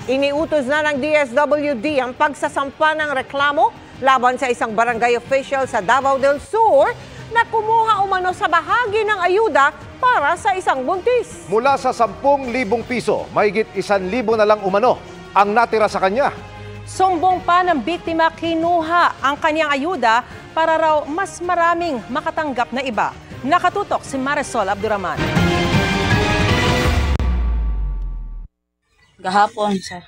Iniutos na ng DSWD ang pagsasampa ng reklamo laban sa isang barangay official sa Davao del Sur na kumuha umano sa bahagi ng ayuda para sa isang buntis. Mula sa 10,000 piso, mahigit 1,000 na lang umano ang natira sa kanya. Sumbong pa ng biktima, kinuha ang kanyang ayuda para raw mas maraming makatanggap na iba. Nakatutok si Marisol Abduraman. Gahapon sa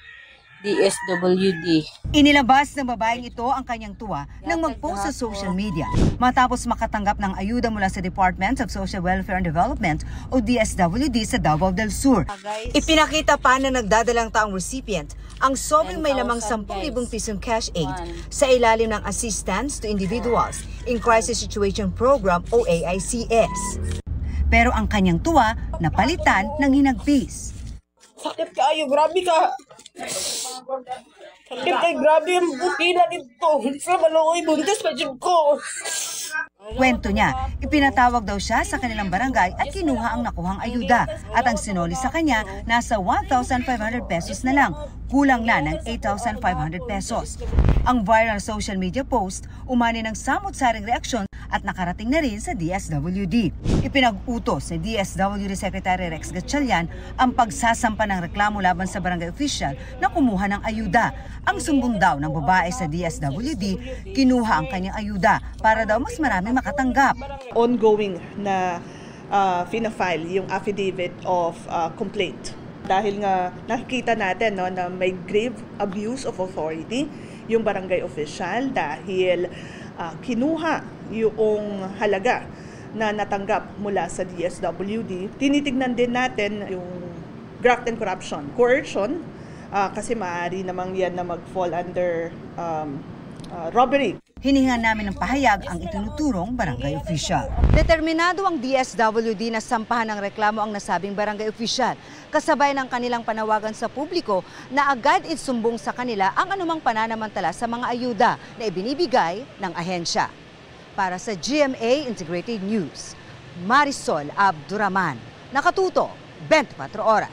DSWD. Inilabas ng babaeng ito ang kanyang tuwa nang mag-post sa social media matapos makatanggap ng ayuda mula sa Department of Social Welfare and Development o DSWD sa Davao del Sur. Ipinakita pa na nagdadalang taong recipient ang sobrang may lamang 10,000 pisong cash aid sa ilalim ng Assistance to Individuals in Crisis Situation Program o AICS. Pero ang kanyang tuwa napalitan ng hinagpis. Sakit kayo, grabe ka. Sakit kayo, grabe ang bukina dito. Sa malungoy, buntis pa dyan ko. Kwento niya, ipinatawag daw siya sa kanilang barangay at kinuha ang nakuhang ayuda at ang sinoli sa kanya nasa 1,500 pesos na lang, kulang na ng 8,500 pesos. Ang viral social media post umani ng samot-saring reaksyon at nakarating na rin sa DSWD. Ipinag-utos ni DSWD Secretary Rex Gatchalian ang pagsasampa ng reklamo laban sa barangay official na kumuha ng ayuda. Ang sumbong daw ng babae sa DSWD, kinuha ang kanyang ayuda para daw mas marami makatanggap. Ongoing na fina-file yung affidavit of complaint. Dahil nga nakikita natin na may grave abuse of authority yung barangay official dahil kinuha yung halaga na natanggap mula sa DSWD. Tinitignan din natin yung graft and corruption, coercion, kasi maaari namang yan na mag-fall under robbery. Hiningan namin ng pahayag ang itinuturong barangay official. Determinado ang DSWD na sampahan ng reklamo ang nasabing barangay official, kasabay ng kanilang panawagan sa publiko na agad isumbong sa kanila ang anumang pananamantala sa mga ayuda na ibinibigay ng ahensya. Para sa GMA Integrated News, Marisol Abduraman, nakatuto 24 oras.